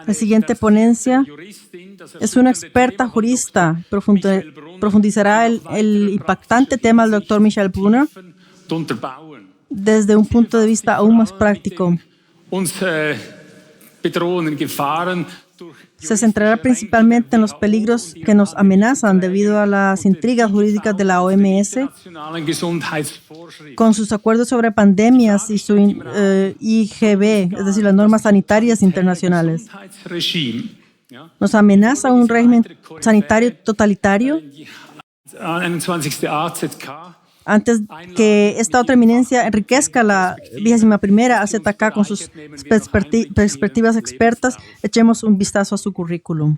La siguiente ponencia es una experta jurista. Profundizará el impactante tema del Dr. Michael Brunner desde un punto de vista aún más práctico. Se centrará principalmente en los peligros que nos amenazan debido a las intrigas jurídicas de la OMS con sus acuerdos sobre pandemias y su IGB, es decir, las normas sanitarias internacionales. ¿Nos amenaza un régimen sanitario totalitario? Antes que esta otra eminencia enriquezca la 21ª AZK con sus perspectivas expertas, echemos un vistazo a su currículum.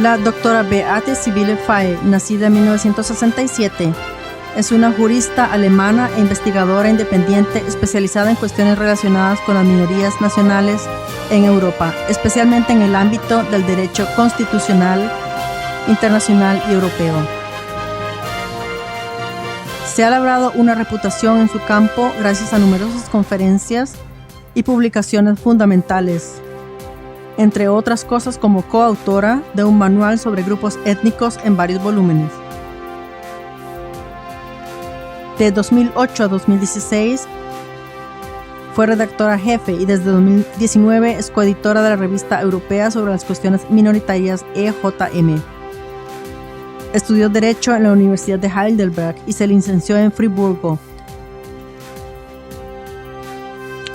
La doctora Beate Sibylle Feil, nacida en 1967, es una jurista alemana e investigadora independiente especializada en cuestiones relacionadas con las minorías nacionales en Europa, especialmente en el ámbito del derecho constitucional, internacional y europeo. Se ha labrado una reputación en su campo gracias a numerosas conferencias y publicaciones fundamentales, entre otras cosas como coautora de un manual sobre grupos étnicos en varios volúmenes. De 2008 a 2016 fue redactora jefe y desde 2019 es coeditora de la revista europea sobre las cuestiones minoritarias EJM. Estudió Derecho en la Universidad de Heidelberg y se licenció en Friburgo.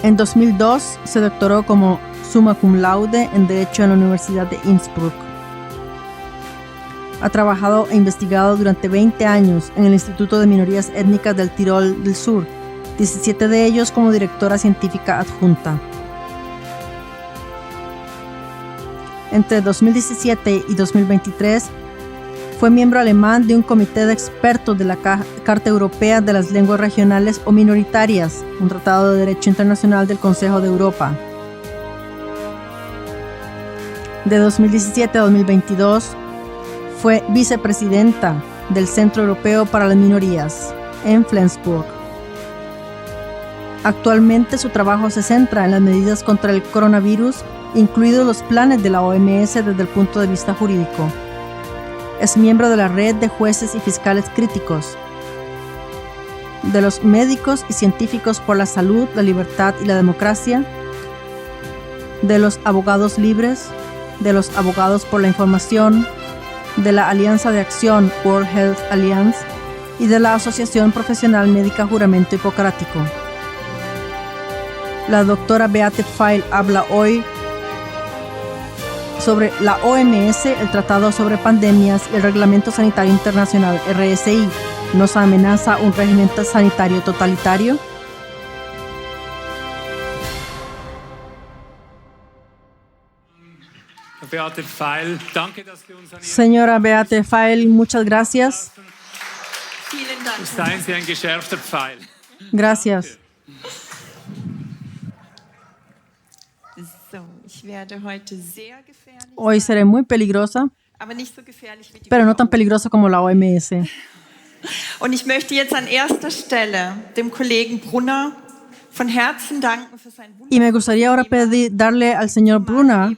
En 2002 se doctoró como summa cum laude en Derecho en la Universidad de Innsbruck. Ha trabajado e investigado durante 20 años en el Instituto de Minorías Étnicas del Tirol del Sur, 17 de ellos como directora científica adjunta. Entre 2017 y 2023 fue miembro alemán de un comité de expertos de la Carta Europea de las Lenguas Regionales o Minoritarias, un tratado de derecho internacional del Consejo de Europa. De 2017 a 2022 fue vicepresidenta del Centro Europeo para las Minorías en Flensburg. Actualmente su trabajo se centra en las medidas contra el coronavirus, incluidos los planes de la OMS desde el punto de vista jurídico. Es miembro de la Red de Jueces y Fiscales Críticos, de los Médicos y Científicos por la Salud, la Libertad y la Democracia, de los Abogados Libres, de los Abogados por la Información, de la Alianza de Acción World Health Alliance y de la Asociación Profesional Médica Juramento Hipocrático. La doctora Beate Feil habla hoy sobre la OMS, el Tratado sobre Pandemias y el Reglamento Sanitario Internacional RSI. ¿Nos amenaza un régimen sanitario totalitario? Señora Beate Feil, muchas gracias. Gracias. Hoy seré muy peligrosa, pero no tan peligrosa como la OMS. Und ich möchte jetzt an erster Stelle dem Kollegen Brunner von Herzen danken für sein Y me gustaría ahora darle al señor Brunner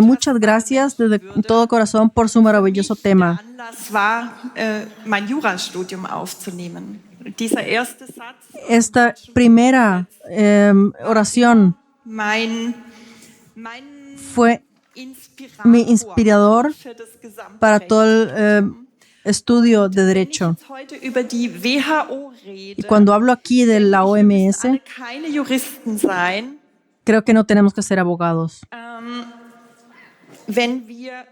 muchas gracias desde todo corazón por su maravilloso tema. mein Jurastudium aufzunehmen. Dieser erste Satz, Esta primera oración fue mi inspirador para todo el estudio de derecho. Y cuando hablo aquí de la OMS, creo que no tenemos que ser abogados.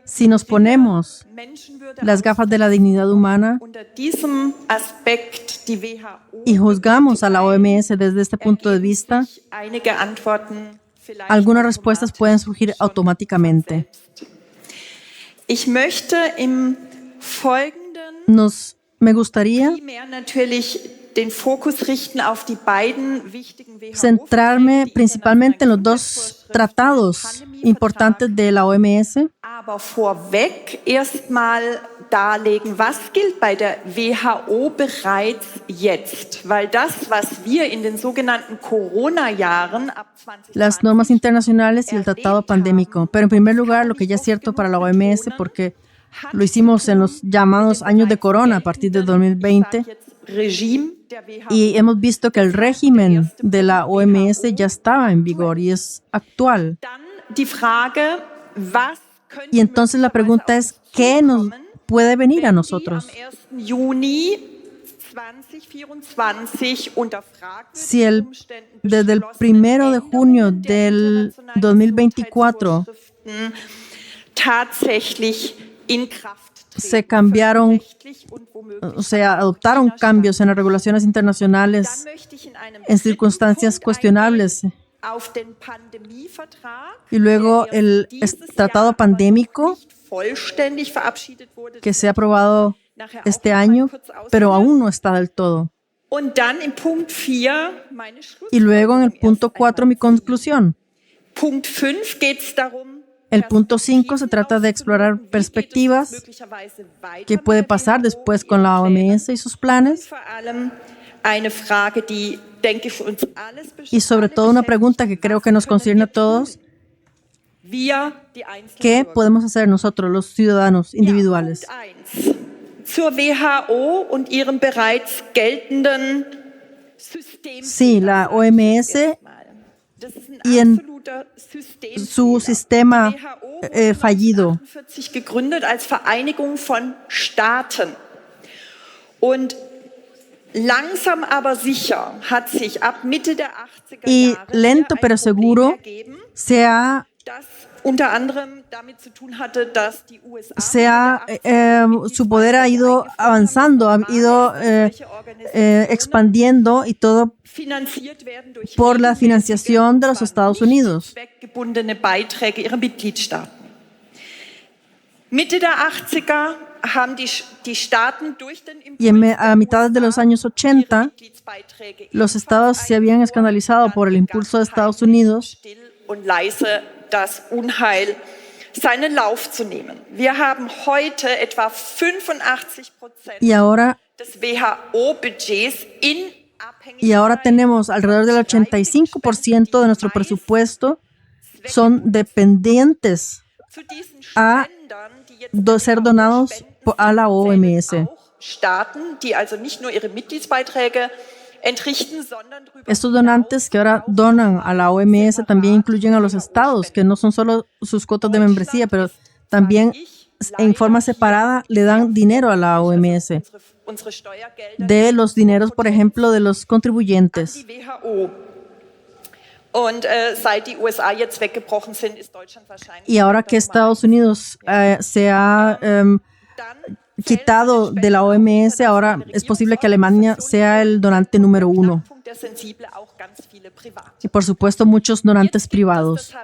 Si nos ponemos las gafas de la dignidad humana y juzgamos a la OMS desde este punto de vista, algunas respuestas pueden surgir automáticamente. Me gustaría centrarme principalmente en los dos tratados importantes de la OMS, darlegen, was gilt bei der WHO bereits jetzt, weil das, was wir in den sogenannten Corona-Jahren ab 2020 las normas internacionales y el tratado pandémico. Pero en primer lugar, lo que ya es cierto para la OMS, porque lo hicimos en los llamados años de corona a partir de 2020, y hemos visto que el régimen de la OMS ya estaba en vigor y es actual. Y entonces la pregunta es, ¿qué nos puede venir a nosotros? Si desde el 1 de junio del 2024 se cambiaron, o sea, adoptaron cambios en las regulaciones internacionales en circunstancias cuestionables. Y luego el tratado pandémico que se ha aprobado este año, pero aún no está del todo. Y luego en el punto 4 mi conclusión. El punto 5 se trata de explorar perspectivas, qué puede pasar después con la OMS y sus planes, y sobre todo una pregunta que creo que nos concierne a todos: ¿qué podemos hacer nosotros, los ciudadanos individuales? Sí, la OMS y en su sistema fallido. Y lento pero seguro su poder ha ido avanzando, ha ido expandiendo, y todo por la financiación de los Estados Unidos. Y a mitad de los años 80, los estados se habían escandalizado por el impulso de Estados Unidos das Unheil seinen Lauf zu nehmen. Wir haben heute etwa 85% des WHO-Budgets in Abhängigkeit. Y ahora tenemos alrededor del 85% de nuestro presupuesto son dependientes a ser donados a la OMS. Staaten, die also nicht nur ihre Mitgliedsbeiträge entrichten, sondern estos donantes que ahora donan a la OMS también incluyen a los estados, que no son solo sus cuotas de membresía, pero también en forma separada le dan dinero a la OMS, de los dineros, por ejemplo, de los contribuyentes. Y ahora que Estados Unidos se ha quitado de la OMS, ahora es posible que Alemania sea el donante número 1. Y por supuesto muchos donantes privados.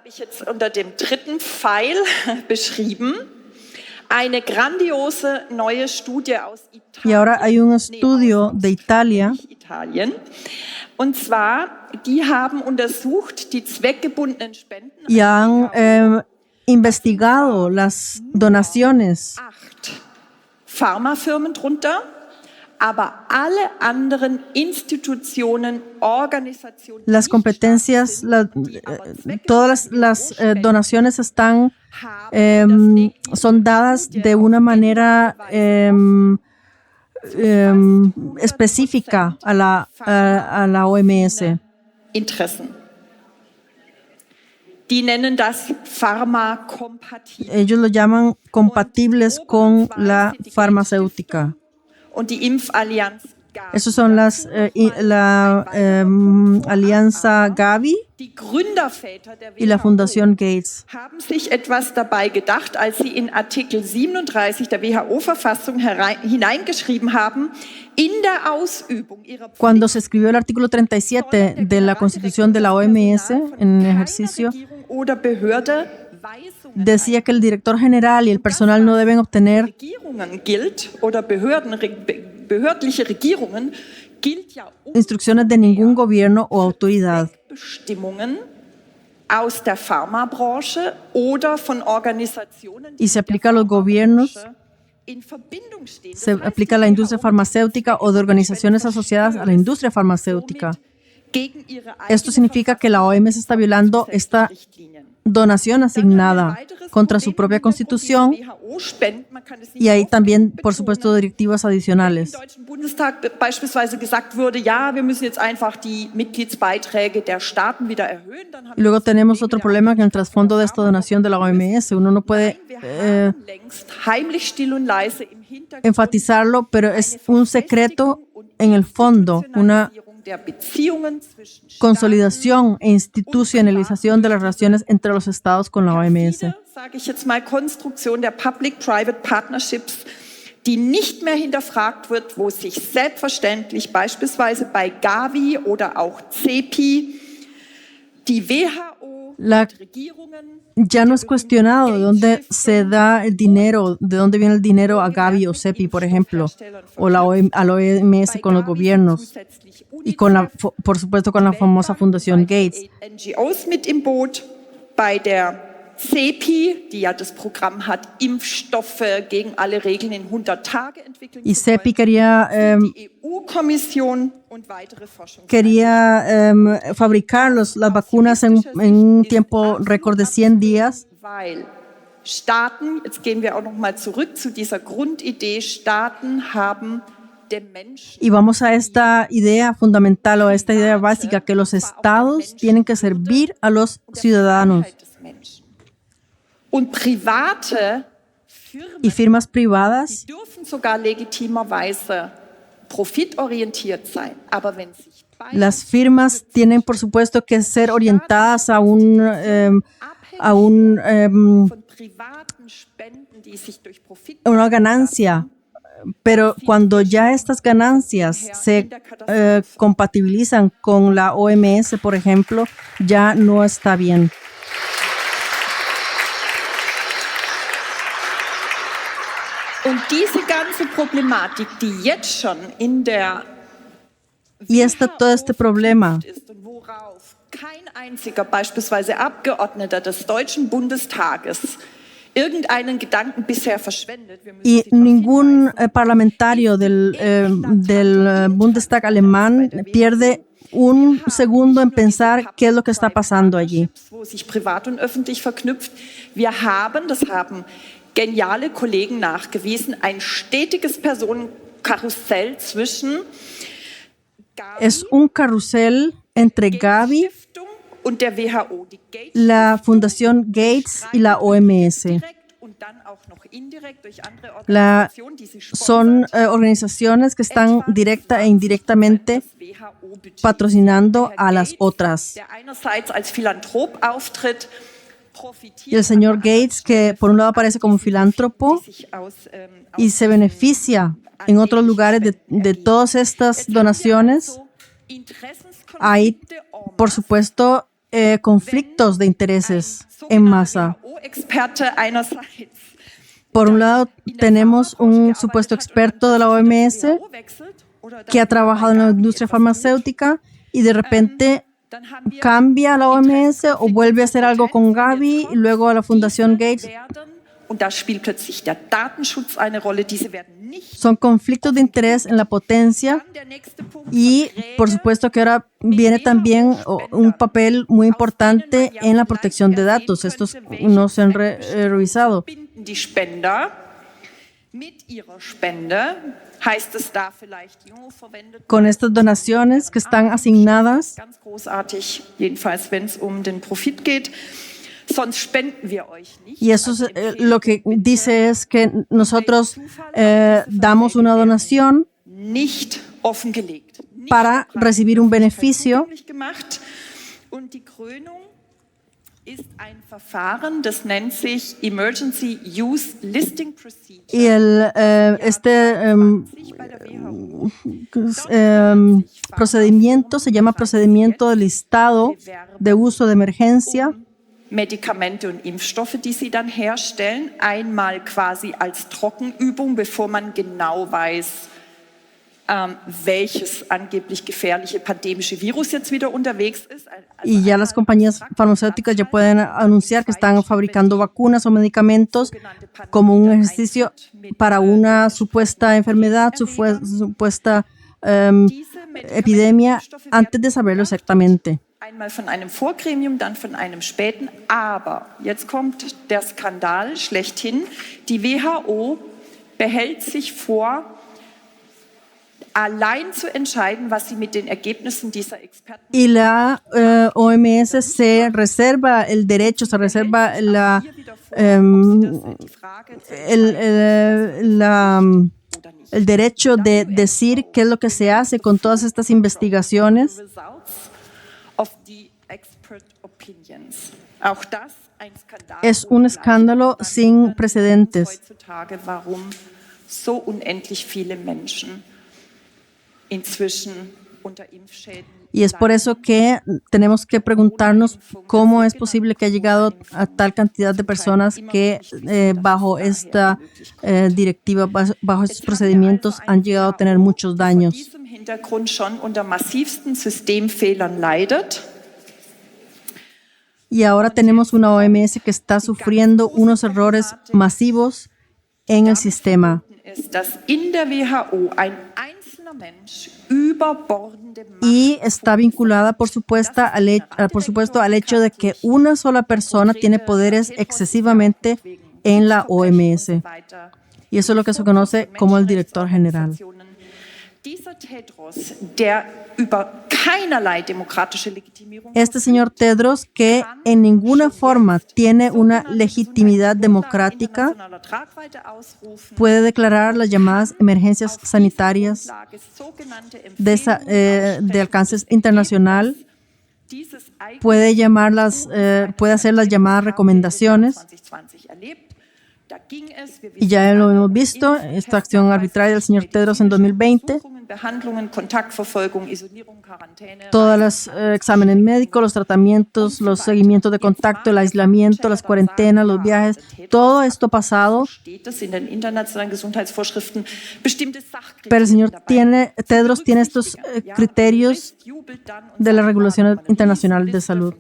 Y ahora hay un estudio de Italia. Y han investigado las donaciones. Pharmafirmen drunter, aber alle anderen Institutionen, Organisationen. Las competencias, todas las donaciones están son dadas de una manera específica a la OMS. Interessen. Die nennen das pharmakompatibel. Ellos lo llaman compatibles con la farmacéutica. Und die Impfallianz Gavi. Esos son la Alianza Gavi Die Gründerväter der y la Fundación Gates. haben sich etwas dabei gedacht, als sie in Artikel 37 der WHO-Verfassung hineingeschrieben haben, in der Ausübung ihrer Cuando se escribió el artículo 37 de la Constitución de la OMS en ejercicio, decía que el director general y el personal no deben obtener Regierungen gilt oder behördliche Regierungen gilt ja instrucciones de ningún gobierno o autoridad. Bestimmungen aus der Pharmabranche oder von Organisationen, Y se aplica a los gobiernos se aplica a la industria farmacéutica o de organizaciones asociadas a la industria farmacéutica. Esto significa que la OMS está violando esta donación asignada contra su propia constitución y hay también, por supuesto, directivas adicionales. Im Deutschen Bundestag beispielsweise gesagt wurde, ja, wir müssen jetzt einfach die Mitgliedsbeiträge der Staaten wieder erhöhen. Dann haben Y luego tenemos otro problema en el trasfondo de esta donación de la OMS. Uno no puede längst heimlich still und leise im Hintergrund enfatizarlo, pero es un secreto en el fondo, una der Beziehungen zwischen consolidación e institucionalización de las relaciones entre los estados con la OMS. sage ich jetzt mal, Konstruktion der Public-Private Partnerships, die nicht mehr hinterfragt wird, wo sich selbstverständlich beispielsweise bei Gavi oder auch CEPI die WHO, La- die Regierungen, Ya no es cuestionado de dónde se da el dinero, de dónde viene el dinero a Gavi o CEPI, por ejemplo, o a la OMS con los gobiernos y con por supuesto con la famosa Fundación Gates. NGOs mit im Boot, bei der CEPI, die ja das Programm hat, Impfstoffe gegen alle Regeln in 100 Tage entwickeln Y zu CEPI wollen, die EU-Kommission und weitere quería fabricar las vacunas en un tiempo récord de 100 días. Weil Staaten, jetzt gehen wir auch noch mal zurück zu dieser Grundidee, Staaten haben dem Menschen Y vamos a esta idea fundamental o a esta idea básica que los estados tienen que servir a los ciudadanos des Menschen. Und private y firmas privadas dürfen sogar legitimerweise profitorientiert sein. Aber wenn sich Las firmas tienen, por supuesto, que ser orientadas a von privaten Spenden, die sich durch Profit una ganancia, pero cuando ya estas ganancias se compatibilizan con la OMS, por ejemplo, ya no está bien. Und diese ganze Problematik, die jetzt schon in der Y todo este problema ist und worauf kein einziger, beispielsweise Abgeordneter des Deutschen Bundestages, irgendeinen Gedanken bisher verschwendet. Wir müssen y sie darauf ningún hinweisen. parlamentario del Bundestag alemán pierde un segundo en pensar qué es lo que está pasando allí. Wo sich privat und öffentlich verknüpft. Wir haben, das haben geniale Kollegen nachgewiesen, ein stetiges Personenkarussell zwischen Es un carrusel entre Gavi, Stiftung und der WHO. Die Gates la Fundación Gates y la OMS. direkt und dann auch noch indirekt durch andere Organisationen, die sie Son organizaciones que están directa e indirectamente WHO-Budget. patrocinando a las otras. Der einerseits als Philanthrop auftritt, profitiert Y el señor Gates, que por un lado aparece como filántropo sich aus, y se beneficia en otros lugares de todas estas donaciones, hay, por supuesto, conflictos de intereses en masa. WHO-Experte einerseits Por un lado, tenemos un supuesto experto de la OMS que ha trabajado en la industria farmacéutica y de repente cambia a la OMS o vuelve a hacer algo con Gavi y luego a la Fundación Gates. Und da spielt plötzlich der Datenschutz eine Rolle. Diese werden nicht. Son conflictos de interés en la potencia Der nächste Punkt. y, por supuesto, que ahora viene también un papel muy importante en la protección de datos. Estos no se han revisado. Binden die Spender mit ihrer Spende. Heißt es da vielleicht, verwendet Con estas donaciones que están asignadas, ganz großartig, jedenfalls wenn es um den Profit geht. Sonst spenden wir euch nicht. y eso lo que dice es que nosotros damos una donación Nicht offengelegt. Nicht para recibir un beneficio. zugänglich gemacht. Und die Krönung ist ein Verfahren, das nennt sich Emergency Use Listing Procedure. Y Bei der WHO. procedimiento se llama procedimiento de listado de uso de emergencia. Medikamente und Impfstoffe, die sie dann herstellen, einmal quasi als Trockenübung, bevor man genau weiß, welches angeblich gefährliche pandemische Virus jetzt wieder unterwegs ist. Y ya las compañías farmacéuticas ya pueden anunciar que están fabricando vacunas o medicamentos como un ejercicio para una supuesta enfermedad, supuesta epidemia, antes de saberlo exactamente. Einmal von einem Vorgremium, dann von einem späten. Aber jetzt kommt der Skandal schlechthin. Die WHO behält sich vor, allein zu entscheiden, was sie mit den Ergebnissen dieser Experten. Y la OMS se reserva el derecho, se reserva el derecho de decir qué es lo que se hace con todas estas investigaciones. Es un escándalo sin precedentes. Warum so unendlich viele Menschen inzwischen unter Impfschäden. Y es por eso que tenemos que preguntarnos cómo es posible que haya llegado a tal cantidad de personas que bajo esta directiva, bajo estos procedimientos, han llegado a tener muchos daños. Y ahora tenemos una OMS que está sufriendo unos errores masivos en el sistema. Y está vinculada, por supuesto, al hecho de que una sola persona tiene poderes excesivamente en la OMS. Y eso es lo que se conoce como el director general. Este señor Tedros, que en ninguna forma tiene una legitimidad democrática, puede declarar las llamadas emergencias sanitarias de alcance internacional, puede hacer las llamadas recomendaciones. Y ya lo hemos visto, esta acción arbitraria del señor Tedros en 2020. Todos los exámenes médicos, los tratamientos, los seguimientos de contacto, el aislamiento, las cuarentenas, los viajes, todo esto pasado. Pero el señor Tedros tiene estos criterios de la Regulación Internacional de Salud.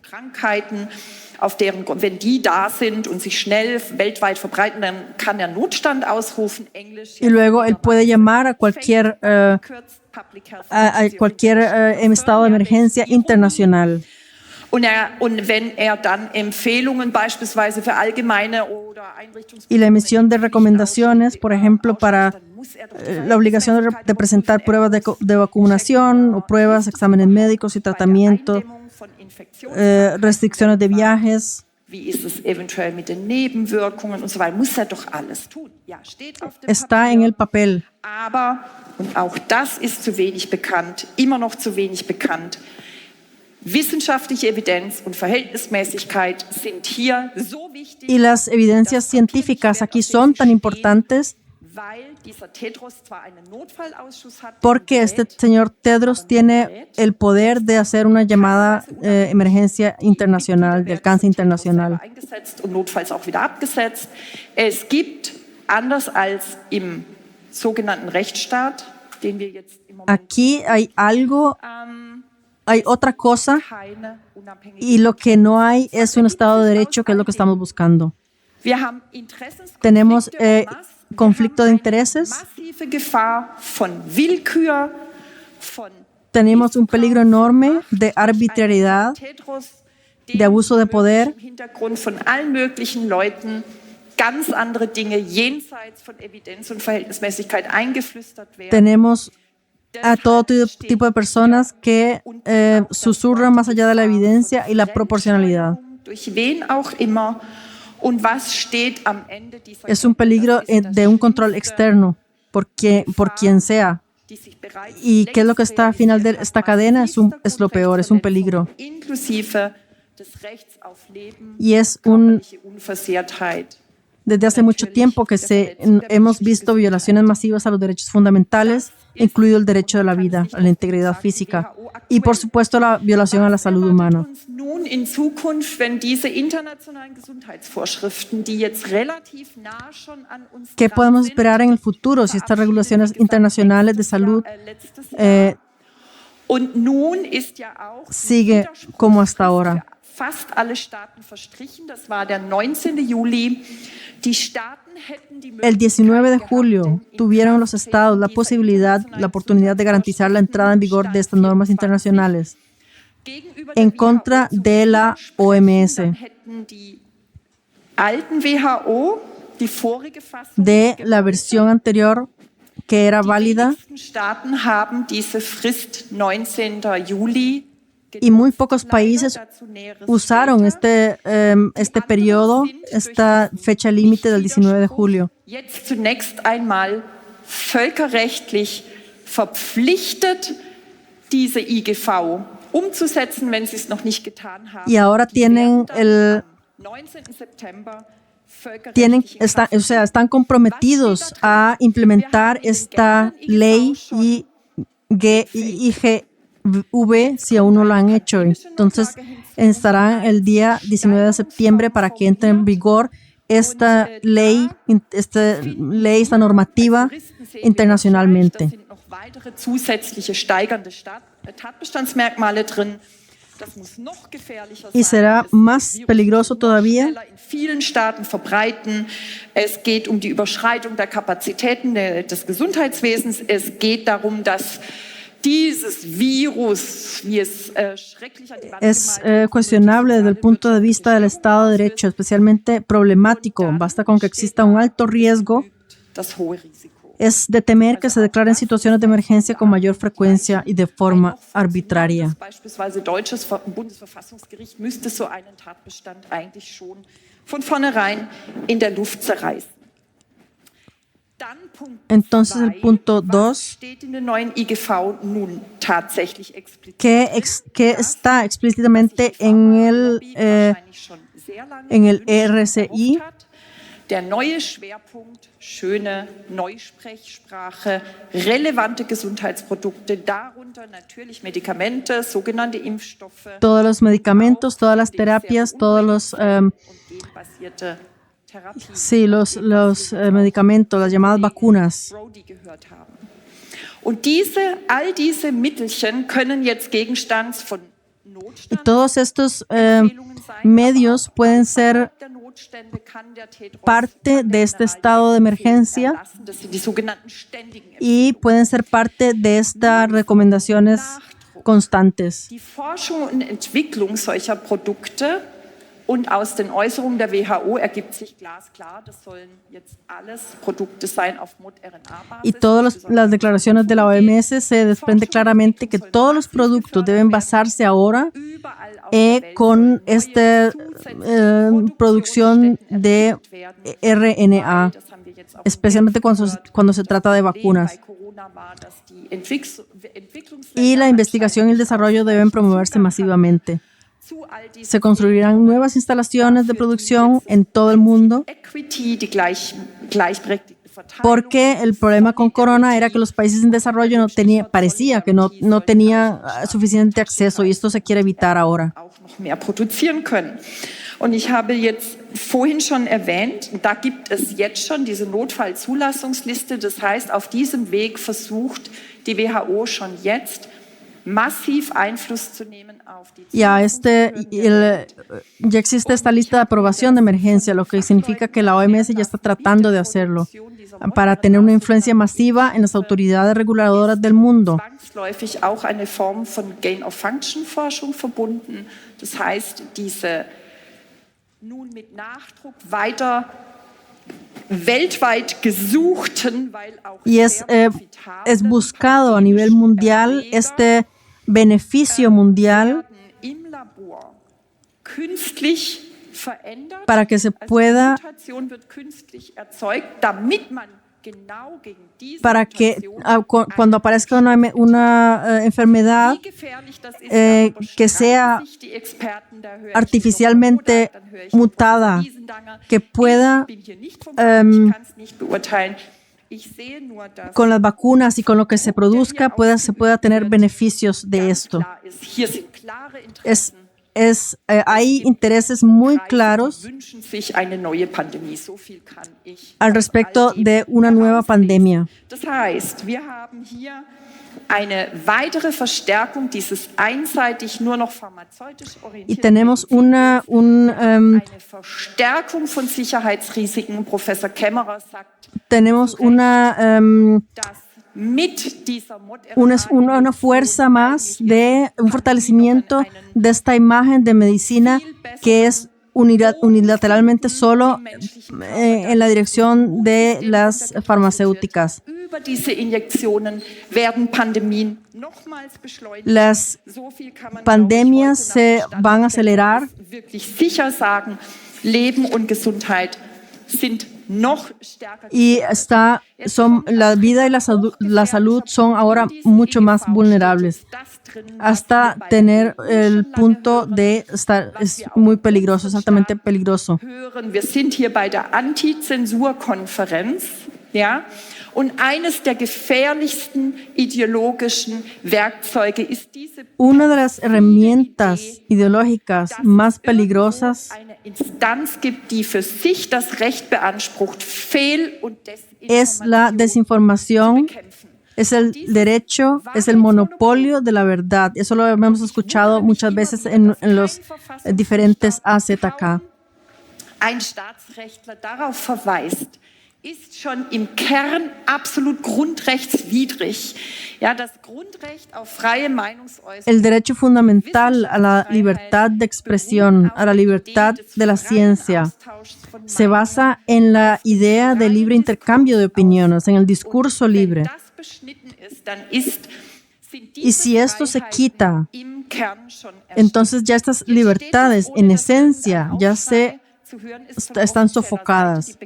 Auf deren, wenn die da sind und sich schnell weltweit verbreiten, dann kann Notstand ausrufen. Y luego él puede llamar a cualquier estado de emergencia internacional. Und wenn dann Empfehlungen beispielsweise für allgemeine oder Y la emisión de recomendaciones, por ejemplo, para la obligación de presentar pruebas de vacunación o pruebas, exámenes médicos y tratamiento, restricciones de viajes. Está en el papel. Aber, und auch das ist zu wenig bekannt, immer noch zu wenig bekannt, wissenschaftliche Evidenz und Verhältnismäßigkeit sind hier so wichtig. Y las evidencias científicas aquí son tan importantes porque este señor Tedros tiene el poder de hacer una llamada emergencia internacional, de alcance internacional. Es gibt, anders als im sogenannten Rechtsstaat, den wir jetzt im Moment aquí hay otra cosa, y lo que no hay es un Estado de Derecho, que es lo que estamos buscando. Tenemos conflicto de intereses, tenemos un peligro enorme de arbitrariedad, de abuso de poder. Tenemos a todo tipo de personas que susurran más allá de la evidencia y la proporcionalidad. Es un peligro de un control externo por quien sea. ¿Y qué es lo que está al final de esta cadena? Es lo peor, es un peligro. Y es Desde hace mucho tiempo que hemos visto violaciones masivas a los derechos fundamentales, incluido el derecho de la vida, a la integridad física y, por supuesto, la violación a la salud humana. ¿Qué podemos esperar en el futuro si estas regulaciones internacionales de salud sigue como hasta ahora? Fast alle Staaten verstrichen. Das war der 19. Juli. Die Staaten hätten die El 19 de julio tuvieron los estados la oportunidad de garantizar la entrada en vigor de estas normas internacionales en contra de la OMS. De la versión anterior que era válida, y muy pocos países usaron este periodo, esta fecha límite del 19 de julio. Jetzt zunächst einmal völkerrechtlich verpflichtet, diese IGV umzusetzen, wenn sie es noch nicht getan haben. Y ahora tienen están comprometidos a implementar esta ley IGV si aún no lo han hecho. Entonces, estarán el día 19 de septiembre para que entre en vigor esta ley, esta normativa internacionalmente. Y será más peligroso todavía. Es geht die Überschreitung der Kapazitäten des Gesundheitswesens. Es geht darum, dass dieses virus, wie es schrecklich an die Wand es cuestionable desde el punto de vista del Estado de Derecho, especialmente problemático. Basta con que exista un alto riesgo. Es de temer que se declaren situaciones de emergencia con mayor frecuencia y de forma arbitraria. Beispielsweise deutsches Bundesverfassungsgericht müsste so einen Tatbestand eigentlich schon von vornherein in der Luft zerreißen. Entonces, el punto 2, que está explícitamente en el RCI, der neue Schwerpunkt, schöne Neusprechsprache, relevante Gesundheitsprodukte, darunter natürlich Medikamente, sogenannte Impfstoffe. Todos los medicamentos, todas las terapias, todos los medicamentos, las llamadas vacunas. Und all diese Mittelchen können jetzt Gegenstand von Y todos estos medios pueden ser parte de este estado de emergencia y pueden ser parte de estas recomendaciones constantes. Die Forschung und Entwicklung solcher Produkte und aus den Äußerungen der WHO ergibt sich glasklar, das sollen jetzt alles Produkte sein auf Mod-RNA-Basis. Y todas las declaraciones de la OMS se desprende claramente que todos los productos deben basarse ahora con esta producción de RNA, especialmente cuando se trata de vacunas. Y la investigación y el desarrollo deben promoverse masivamente. Se construirán nuevas instalaciones de producción en todo el mundo porque el problema con corona era que los países en desarrollo parecía que no tenían suficiente acceso y esto se quiere evitar ahora. Und ich habe jetzt vorhin schon erwähnt, da gibt es jetzt schon diese Notfallzulassungsliste. Das heißt, auf diesem Weg versucht die WHO schon jetzt massiv Einfluss zu nehmen auf die ya existe esta lista de aprobación de emergencia, lo que significa que la OMS ya está tratando de hacerlo para tener una influencia masiva en las autoridades reguladoras del mundo. Zwangsläufig auch eine Form von Gain-of-Function-Forschung verbunden. Das heißt, diese nun mit Nachdruck weiter weltweit gesuchten, weil auch y es buscado a nivel mundial este beneficio mundial para que se pueda para que cuando aparezca una enfermedad que sea artificialmente mutada, que pueda con las vacunas y con lo que se produzca se pueda tener beneficios de esto. Hay intereses muy claros al respecto de una nueva pandemia. Y tenemos una fuerza más de un fortalecimiento de esta imagen de medicina que es unilateralmente solo en la dirección de las farmacéuticas. Las pandemias se van a acelerar y la vida y la salud son ahora mucho más vulnerables, hasta tener el punto de estar, es muy peligroso, es altamente peligroso. Wir sind hier bei der Anti-Zensur-Konferenz, ja? Und eines der gefährlichsten ideologischen Werkzeuge ist diese Una de las herramientas ideológicas más peligrosas es la desinformación, es el derecho, es el monopolio de la verdad. Eso lo hemos escuchado muchas veces en los diferentes AZK. Ein Staatsrechtler darauf verweist, ist schon im Kern absolut grundrechtswidrig. Ja, das Grundrecht auf freie Meinungsäußerung. El derecho fundamental a la libertad de expresión, a la libertad de la ciencia, se basa en la idea de libre intercambio de opiniones, en el discurso libre. Y si esto se quita, entonces ya estas libertades en esencia ya están sofocadas.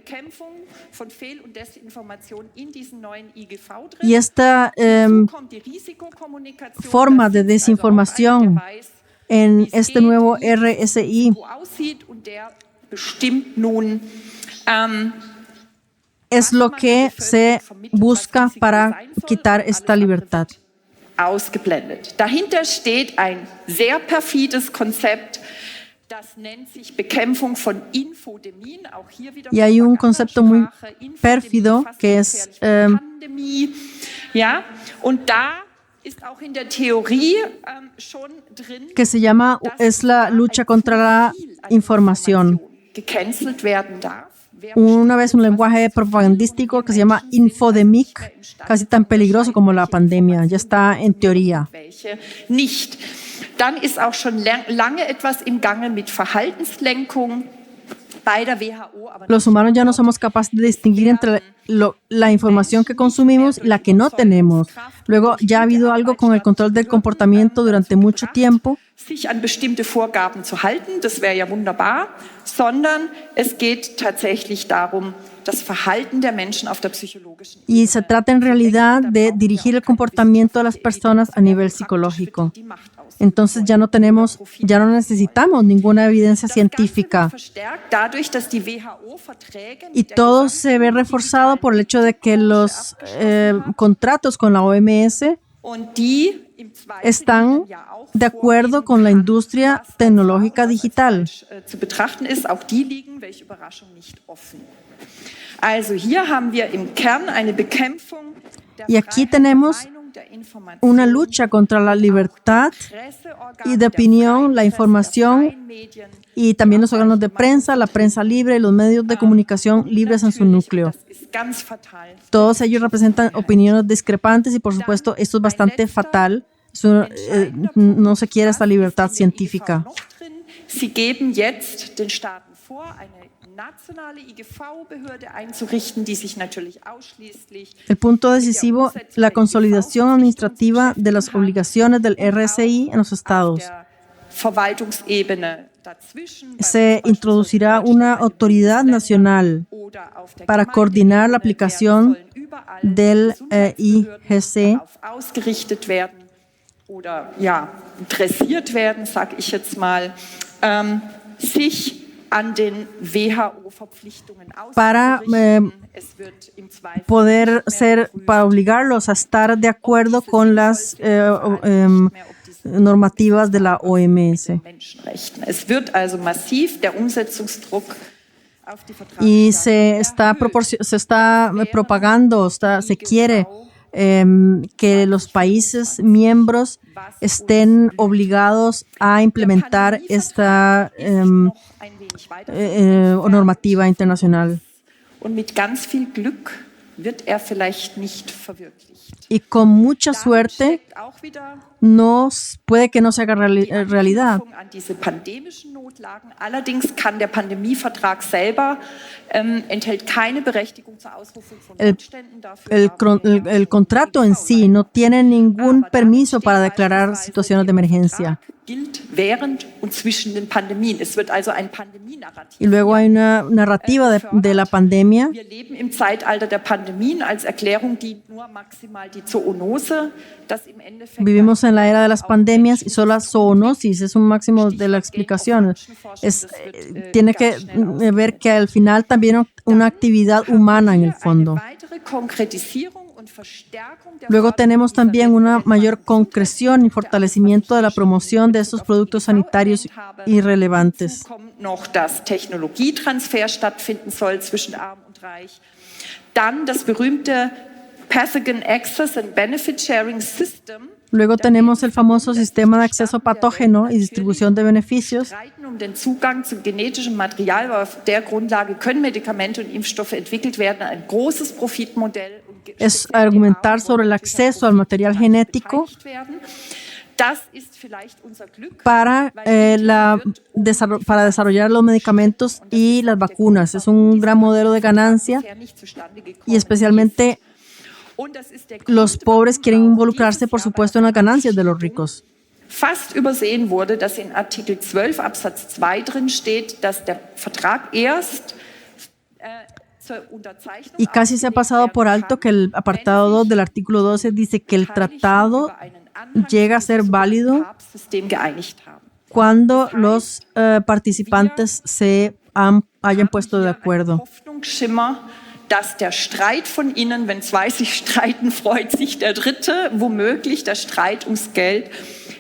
Y esta forma de desinformación en este nuevo RSI es lo que se busca para quitar esta libertad. Ausgeblendet. Dahinter steht ein sehr perfides Konzept. Y hay un concepto muy pérfido que es que se llama la lucha contra la información. Una vez un lenguaje propagandístico que se llama infodemic, casi tan peligroso como la pandemia, ya está en teoría. Dann ist auch schon lange etwas im Gange mit Verhaltenslenkung bei der WHO. Los humanos ya no somos capaces de distinguir entre la información que consumimos y la que no tenemos. Luego ya ha habido algo con el control del comportamiento durante mucho tiempo. Sich an bestimmte Vorgaben zu halten, das wäre ja wunderbar, sondern es geht tatsächlich darum, das Verhalten der Menschen auf der psychologischen Ebene. Y se trata en realidad de dirigir el comportamiento de las personas a nivel psicológico. Entonces ya no necesitamos ninguna evidencia científica. Y todo se ve reforzado por el hecho de que los contratos con la OMS están de acuerdo con la industria tecnológica digital. Y aquí tenemos una lucha contra la libertad y de opinión, la información y también los órganos de prensa, la prensa libre y los medios de comunicación libres en su núcleo. Todos ellos representan opiniones discrepantes y, por supuesto, esto es bastante fatal. No se quiere esta libertad científica. Sie geben jetzt den Staaten vor, eine nationale IGV-Behörde einzurichten, die sich natürlich ausschließlich. El punto decisivo, la consolidación administrativa de las obligaciones del RSI en los estados. Verwaltungsebene. Se introducirá una autoridad nacional para coordinar la aplicación del IGC darauf ausgerichtet werden oder ja, dressiert werden, sage ich jetzt mal, sich an den WHO-Verpflichtungen para poder para obligarlos a estar de acuerdo con las normativas de la OMS. Es wird also massiv der Umsetzungsdruck auf die Y se está propagando, se quiere que los países miembros estén obligados a implementar esta normativa internacional. Und mit ganz viel Glück wird vielleicht nicht verwirklicht. Y con mucha suerte puede que no se haga realidad. Allerdings kann der Pandemievertrag selber enthält keine Berechtigung zur Ausrufung von Notständen dafür. El contrato en sí no tiene ningún permiso para declarar situaciones de emergencia. Gilt während und zwischen den Pandemien. Es wird also ein Pandemienarrativ. Y luego hay una narrativa de la pandemia. Wir leben im Zeitalter der Pandemien. Als Erklärung dient nur maximal die Zoonose, das im Endeffekt Vivimos en la era de las pandemias y solo la zoonosis es un máximo de la explicación. Tiene que ver que al final también una actividad humana en el fondo. Luego tenemos también una mayor concreción y fortalecimiento de la promoción de estos productos sanitarios irrelevantes. Noch dass Technologietransfer stattfinden soll zwischen Arm und Reich. Dann das berühmte Pathogen Access and Benefit Sharing System. Luego tenemos el famoso sistema de acceso patógeno y distribución de beneficios. Um den Zugang zum genetischen Material, weil auf der Grundlage können Medikamente und Impfstoffe entwickelt werden, ein großes Profitmodell. Es argumentar sobre el acceso al material genético para desarrollar los medicamentos y las vacunas. Es un gran modelo de ganancia y especialmente los pobres quieren involucrarse, por supuesto, en las ganancias de los ricos. Fast übersehen wurde, dass in Artikel 12 Absatz 2 drin steht, dass der Vertrag erst Y casi se ha pasado por alto que el apartado 2 del artículo 12 dice que el tratado llega a ser válido cuando los participantes se hayan puesto de acuerdo. Dass der Streit von innen, wenn zwei sich streiten, freut sich der Dritte, womöglich der Streit ums Geld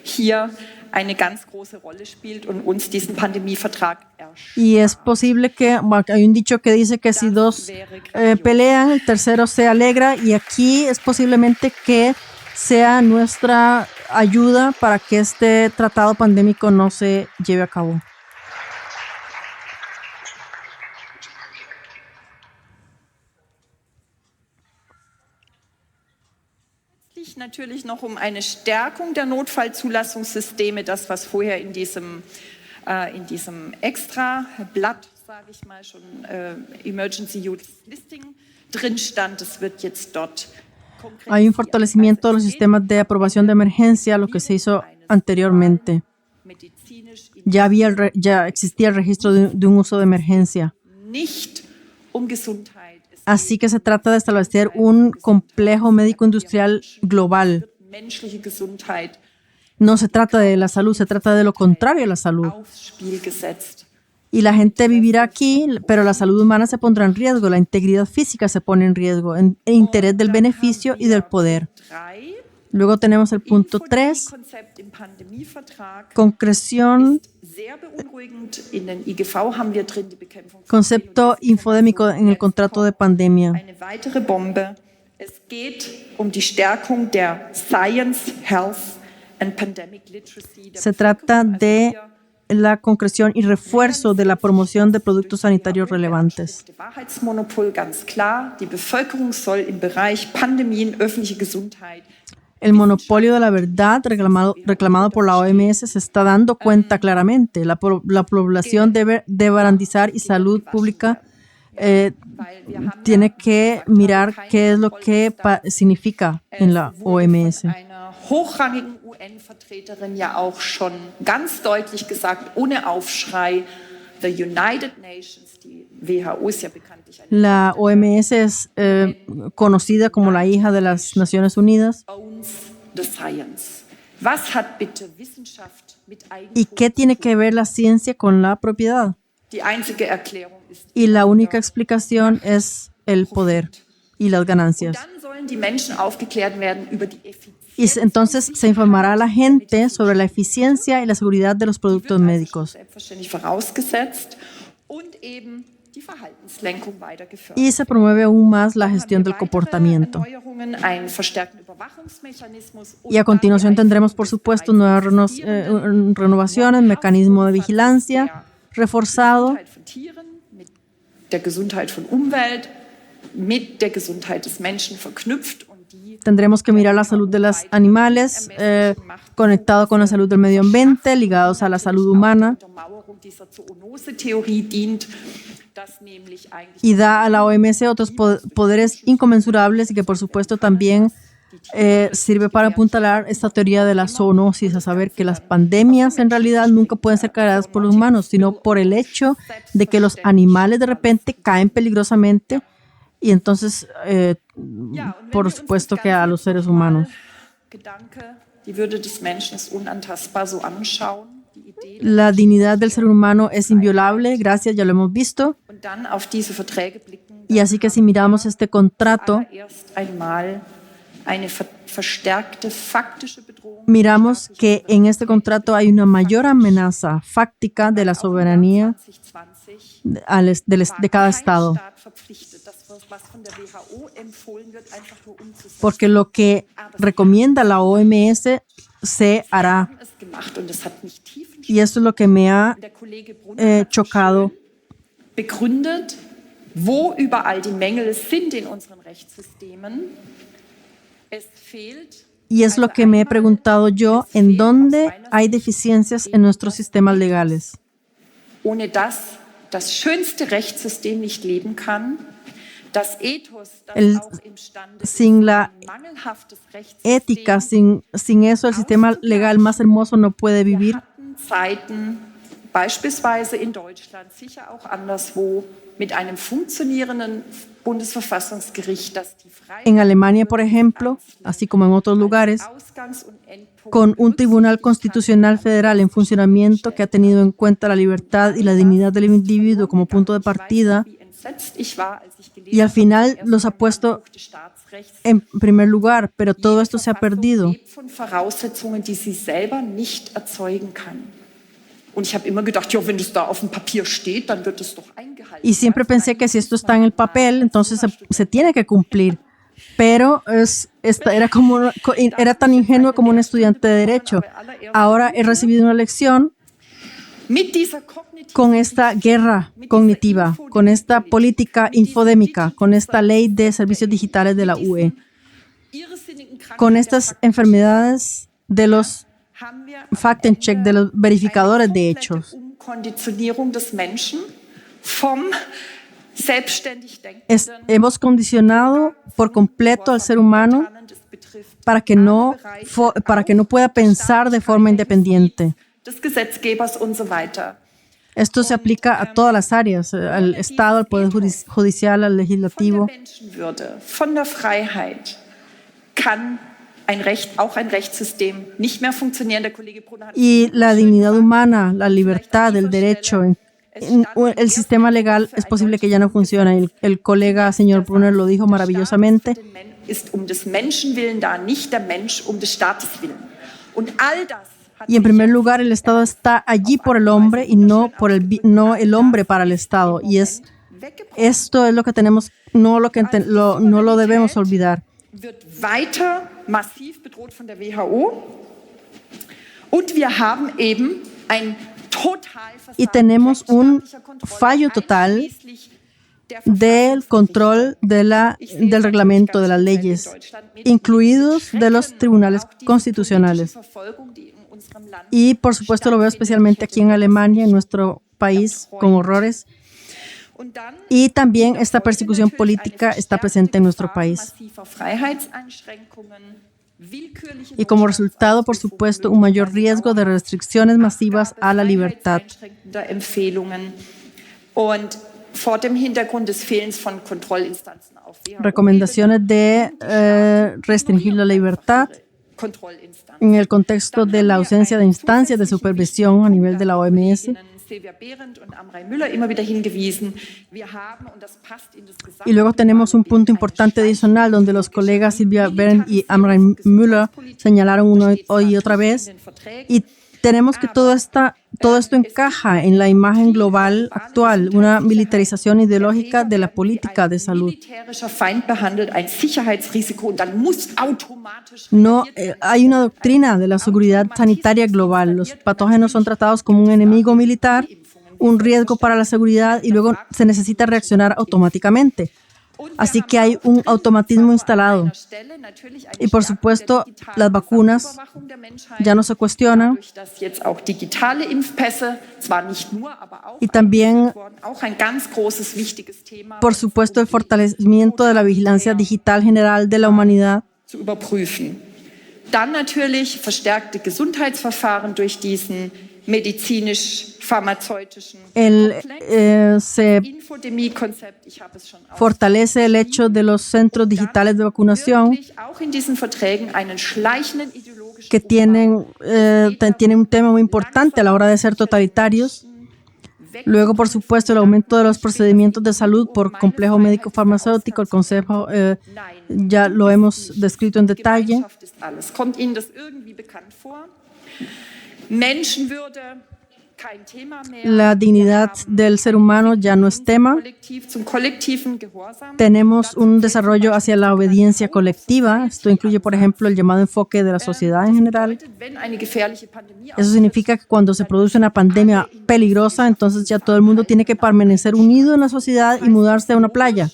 hier eine ganz große Rolle spielt und uns diesen Pandemievertrag erschwert. Y es posible que, hay un dicho que dice que si dos pelean, el tercero se alegra, y aquí es posiblemente que sea nuestra ayuda para que este tratado pandémico no se lleve a cabo. Natürlich noch eine Stärkung der Notfallzulassungssysteme, das was vorher in diesem Extrablatt, sage ich mal, schon Emergency Use Listing drin stand. Das wird jetzt dort konkret. Hay un fortalecimiento de los sistemas de aprobación de emergencia, lo que se hizo anteriormente. Ya existía el registro de un uso de emergencia. Nicht Gesundheit. Así que se trata de establecer un complejo médico-industrial global. No se trata de la salud, se trata de lo contrario a la salud. Y la gente vivirá aquí, pero la salud humana se pondrá en riesgo, la integridad física se pone en riesgo, el interés del beneficio y del poder. Luego tenemos el punto 3, concreción, concepto infodémico en el contrato de pandemia. Es geht die Stärkung der Science, Health and Pandemic Literacy. Se trata de la concreción y refuerzo de la promoción de productos sanitarios relevantes. Wahrheitsmonopol, ganz klar. Die Bevölkerung soll im Bereich Pandemien, öffentliche Gesundheit. El monopolio de la verdad reclamado por la OMS se está dando cuenta claramente. La población debe garantizar y salud pública tiene que mirar qué es lo que significa en la OMS. Einer hochrangigen UN-Vertreterin ja auch schon ganz deutlich gesagt, ohne Aufschrei, The United Nations, die WHO ist ja bekanntlich eine La OMS es conocida como la hija de las Naciones Unidas. owns the science. Was hat bitte Wissenschaft mit ¿Y qué tiene que ver la ciencia con la propiedad? Die einzige Erklärung ist Y la única explicación es el poder y las ganancias. dann sollen die Menschen aufgeklärt werden über die Effizienz. Y entonces se informará a la gente sobre la eficiencia y la seguridad de los productos médicos. Selbstverständlich vorausgesetzt und eben die Verhaltenslenkung weiter gefördert. Y se promueve aún más la gestión del comportamiento. Erneuerungen, einen verstärkten Überwachungsmechanismus Y a continuación tendremos, por supuesto, nuevas renovaciones, mecanismo de vigilancia reforzado, Gesundheit von Tieren, mit der Gesundheit von Umwelt, mit der Gesundheit des Menschen verknüpft und die tendremos que mirar la salud de los animales, conectado con la salud del medio ambiente, ligados a la salud humana, Untermauerung dieser Zoonose-Theorie dient, dass nämlich eigentlich y da a la OMS otros poderes inconmensurables y que, por supuesto, también sirve para apuntalar esta teoría de la zoonosis, a saber que las pandemias en realidad nunca pueden ser cargadas por los humanos, sino por el hecho de que los animales de repente caen peligrosamente y entonces, por supuesto, que a los seres humanos. Gedanke, die Würde des Menschen ist unantastbar, so anschauen, die Idee La dignidad del ser humano es inviolable, gracias, ya lo hemos visto. und dann auf diese Verträge blicken, Y así que si miramos este contrato, erst einmal eine verstärkte faktische Bedrohung miramos que en este contrato hay una mayor amenaza fáctica de la soberanía 2020 de cada estado, Staat verpflichtet, das, was von der WHO empfohlen wird, einfach nur umzusetzen. porque lo que recomienda la OMS se hará. Es gemacht und es hat mich tief Y esto es lo que me ha der Kollege Brunner hat chocado. begründet, wo überall die Mängel sind in unseren Rechtssystemen. Es fehlt Y es lo que me he preguntado yo, ¿en dónde hay deficiencias en nuestros sistemas legales? ohne das das schönste Rechtssystem nicht leben kann, das Ethos, das auch imstande ist, Sin la ein mangelhaftes ética, Rechtssystem sin eso, el sistema legal más hermoso no puede vivir. hatten Zeiten, beispielsweise in Deutschland, sicher auch anderswo, mit einem funktionierenden Bundesverfassungsgericht, das die En Alemania, por ejemplo, así como en otros lugares, Ausgangs- und Endpunkt con un tribunal constitucional federal en funcionamiento que ha tenido en cuenta la libertad y la dignidad del individuo como punto de partida, wie entsetzt ich war, als ich gelesen y al habe, final dass los ha erst puesto Buch des Staatsrechts en primer lugar, pero todo esto se ha Verfassung perdido. lebt von Voraussetzungen, die sie selber nicht erzeugen kann. Und ich habe immer gedacht, ja, wenn das da auf dem Papier steht, dann wird es doch eingehalten. Y siempre pensé que si esto está en el papel, entonces se tiene que cumplir. Pero era tan ingenuo como un estudiante de Derecho. Ahora he recibido una lección Mit dieser kognitiven con esta guerra cognitiva, con esta política infodémica, con esta ley de servicios digitales de la UE, irrsinnigen con estas enfermedades de los haben wir fact-and-check, de los verificadores de hechos. Umkonditionierung des Menschen vom selbstständig Hemos condicionado por completo al ser humano para que no pueda pensar de forma independiente. des Gesetzgebers und so weiter. Esto se aplica a todas las áreas, al Estado, al Poder Judicial, al Von Legislativo. der Menschenwürde, von der Freiheit kann auch ein Rechtssystem nicht mehr funktionieren. Der Kollege Brunner hat Y la dignidad humana, la libertad, el derecho, el sistema legal es posible que ya no funcione. El colega señor Brunner lo dijo maravillosamente. ist des Menschen willen da, nicht der Mensch des Staates willen. Und all das hat Y en primer lugar, el Estado está allí por el hombre y no el hombre para el Estado. Y esto es lo que tenemos, no lo debemos olvidar. wird weiter massiv bedroht von der WHO. Und wir haben eben ein Y tenemos un fallo total del control del reglamento de las leyes, incluidos de los tribunales constitucionales. Y por supuesto lo veo especialmente aquí en Alemania, en nuestro país, con horrores. Y también esta persecución política está presente en nuestro país. y como resultado, por supuesto, un mayor riesgo de restricciones masivas a la libertad. Recomendaciones de restringir la libertad en el contexto de la ausencia de instancias de supervisión a nivel de la OMS. Y luego tenemos un punto importante adicional donde los colegas Silvia Behrendt y Amrain Müller señalaron una y otra vez. Y tenemos que todo esto encaja en la imagen global actual, una militarización ideológica de la política de salud. No hay una doctrina de la seguridad sanitaria global. Los patógenos son tratados como un enemigo militar, un riesgo para la seguridad y luego se necesita reaccionar automáticamente. Así que hay un automatismo instalado. Y por supuesto, las vacunas ya no se cuestionan. Y también, por supuesto, el fortalecimiento de la vigilancia digital general de la humanidad. Dann natürlich verstärkte Gesundheitsverfahren durch diesen medizinisch-pharmazeutischen se fortalece el hecho de los centros digitales de vacunación que tienen un tema muy importante a la hora de ser totalitarios. Luego, por supuesto, el aumento de los procedimientos de salud por complejo médico-farmacéutico. El Consejo ya lo hemos descrito en detalle. La dignidad del ser humano ya no es tema. Tenemos un desarrollo hacia la obediencia colectiva. Esto incluye, por ejemplo, el llamado enfoque de la sociedad en general. Eso significa que cuando se produce una pandemia peligrosa, entonces ya todo el mundo tiene que permanecer unido en la sociedad y mudarse a una playa.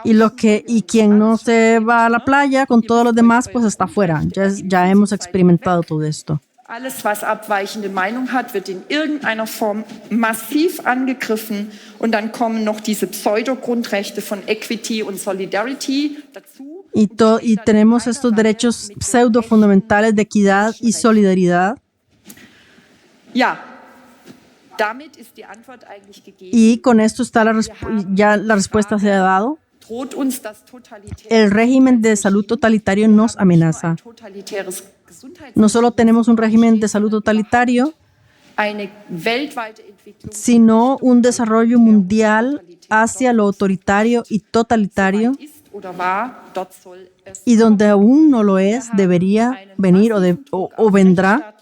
Y quien no se va a la playa con todos los demás, pues está fuera. Ya hemos experimentado todo esto. Alles, was abweichende Meinung hat, wird in irgendeiner Form massiv angegriffen. Und dann kommen noch diese Pseudo-Grundrechte von Equity und Solidarity dazu. Y tenemos estos derechos pseudo-fundamentales de equidad y solidaridad. Ja, damit ist die Antwort eigentlich gegeben. Y con esto está ya la respuesta se ha dado. El régimen de salud totalitario nos amenaza. No solo tenemos un régimen de salud totalitario, sino un desarrollo mundial hacia lo autoritario y totalitario, y donde aún no lo es, debería venir o vendrá.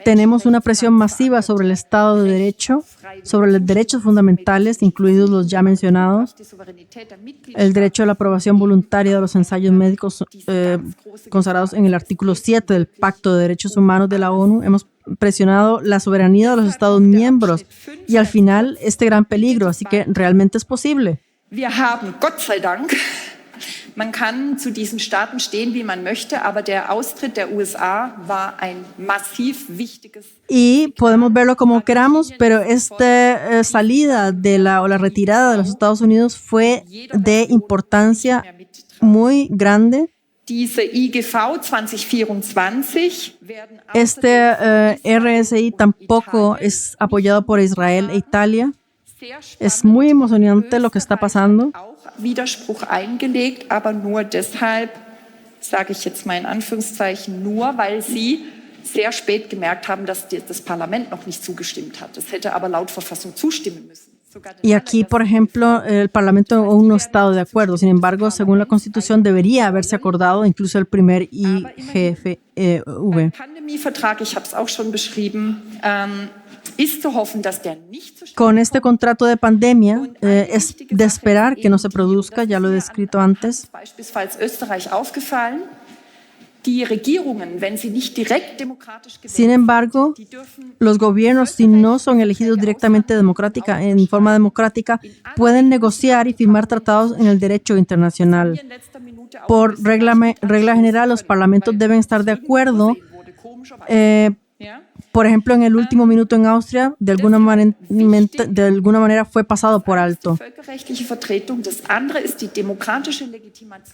Tenemos una presión masiva sobre el Estado de Derecho, sobre los derechos fundamentales, incluidos los ya mencionados, el derecho a la aprobación voluntaria de los ensayos médicos consagrados en el artículo 7 del Pacto de Derechos Humanos de la ONU. Hemos presionado la soberanía de los Estados miembros y al final este gran peligro, así que realmente es posible. Man kann zu diesen Staaten stehen, wie man möchte, aber der Austritt der USA war ein massiv wichtiges. Y podemos verlo como queramos, pero esta salida o la retirada de los Estados Unidos fue de importancia muy grande. Diese IGV 2024 werden RSI tampoco es apoyado por Israel e Italia. Es muy emocionante lo que está pasando. Widerspruch eingelegt, aber nur deshalb, sage ich jetzt mal in Anführungszeichen, nur weil sie sehr spät gemerkt haben, dass das Parlament noch nicht zugestimmt hat. Das hätte aber laut Verfassung zustimmen müssen. Y aquí, por ejemplo, el Parlamento aún no está de acuerdo. Sin embargo, según la Constitución, debería haberse acordado incluso el primer IGV. Beim Pandemievertrag, ich habe es auch schon beschrieben, con este contrato de pandemia es de esperar que no se produzca, ya lo he descrito antes. Sin embargo, los gobiernos, si no son elegidos directamente en forma democrática, pueden negociar y firmar tratados en el derecho internacional. Por regla general, los parlamentos deben estar de acuerdo Por ejemplo, en el último minuto en Austria, de alguna manera fue pasado por alto.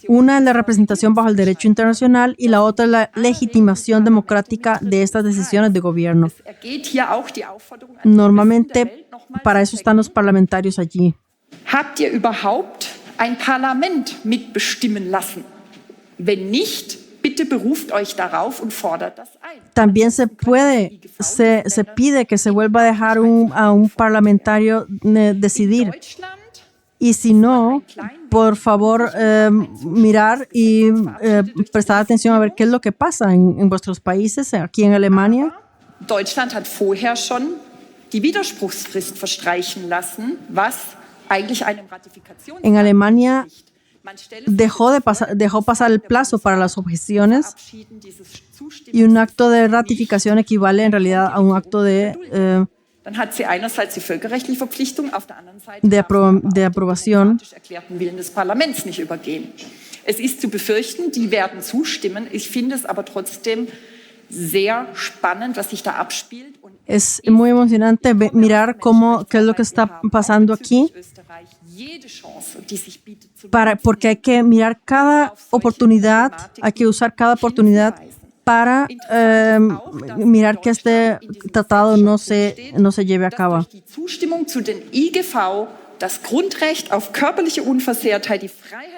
Una es la representación bajo el derecho internacional y la otra es la legitimación democrática de estas decisiones de gobierno. Normalmente, para eso están los parlamentarios allí. Habt ihr überhaupt ein Parlament mitbestimmen lassen? Wenn nicht, bitte beruft euch darauf und fordert das ein. También se pide que se vuelva a dejar a un parlamentario decidir. Y si no, por favor, mirar y prestar atención a ver qué es lo que pasa en vuestros países, aquí en Alemania. Deutschland hat vorher schon die Widerspruchsfrist verstreichen lassen, was eigentlich einem Ratifikations- En Alemania dejó pasar el plazo para las objeciones y un acto de ratificación equivale en realidad a un acto de Dann hat sie einerseits die völkerrechtliche Verpflichtung, auf der anderen Seite de aprobación. erklärten Willen des Parlaments nicht übergehen. Es ist zu befürchten, die werden zustimmen. Ich finde es aber trotzdem sehr spannend, was sich da abspielt. Und es muy emocionante mirar qué es lo que está pasando aquí, porque hay que mirar cada oportunidad, hay que usar cada oportunidad para mirar que este tratado no se lleve a cabo.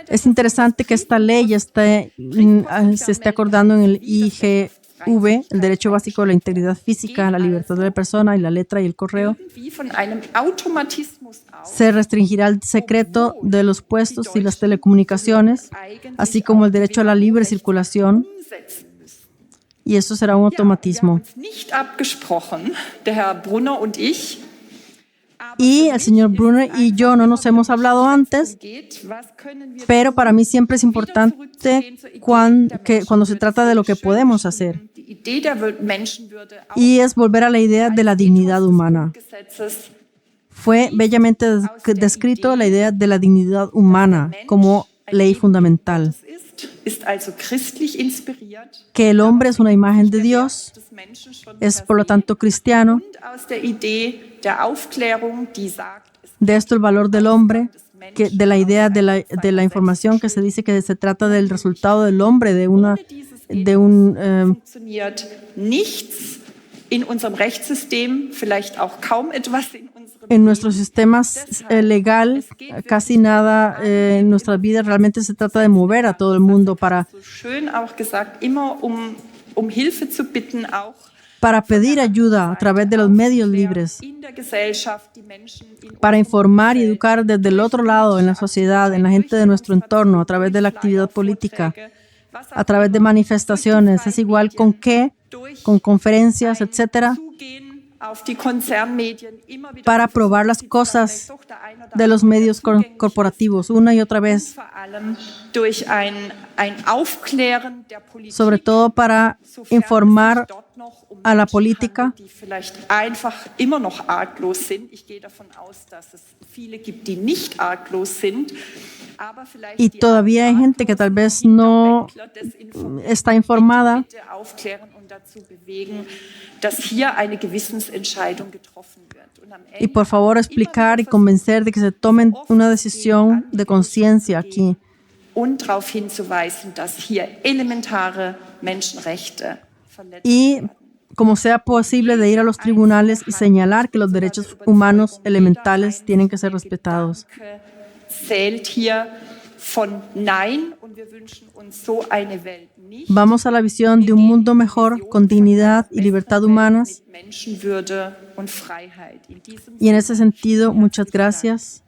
Es interesante que esta ley se esté acordando en el IGV, el derecho básico a la integridad física, la libertad de la persona y la letra y el correo. Se restringirá el secreto de los puestos y las telecomunicaciones, así como el derecho a la libre circulación. Y eso será un automatismo. Y el señor Brunner y yo no nos hemos hablado antes, pero para mí siempre es importante cuando se trata de lo que podemos hacer. Y es volver a la idea de la dignidad humana. Fue bellamente descrito la idea de la dignidad humana como ley fundamental. Que el hombre es una imagen de Dios, es por lo tanto cristiano. De esto el valor del hombre, de la idea de la información que se dice que se trata del resultado del hombre, en nuestro sistema legal, casi nada en nuestras vidas realmente se trata de mover a todo el mundo para pedir ayuda a través de los medios libres, para informar y educar desde el otro lado, en la sociedad, en la gente de nuestro entorno, a través de la actividad política, a través de manifestaciones. Es igual con conferencias, etcétera, para probar las cosas de los medios corporativos una y otra vez, sobre todo para informar a la política y todavía hay gente que tal vez no está informada y por favor explicar y convencer de que se tomen una decisión de conciencia aquí. Y como sea posible de ir a los tribunales y señalar que los derechos humanos elementales tienen que ser respetados. Vamos a la visión de un mundo mejor con dignidad y libertad humanas. Y en ese sentido, muchas gracias.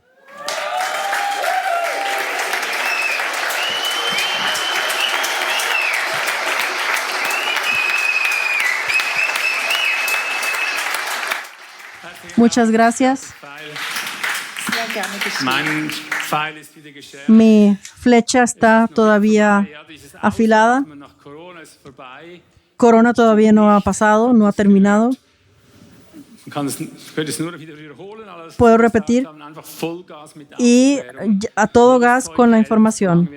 Muchas gracias. Mi flecha está todavía afilada. Corona todavía no ha pasado, no ha terminado. Puedo repetir y a todo gas con la información.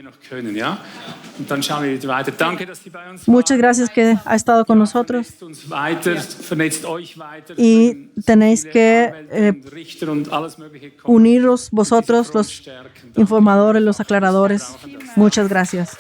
Muchas gracias que ha estado con nosotros y tenéis que uniros vosotros, los informadores, los aclaradores. Muchas gracias.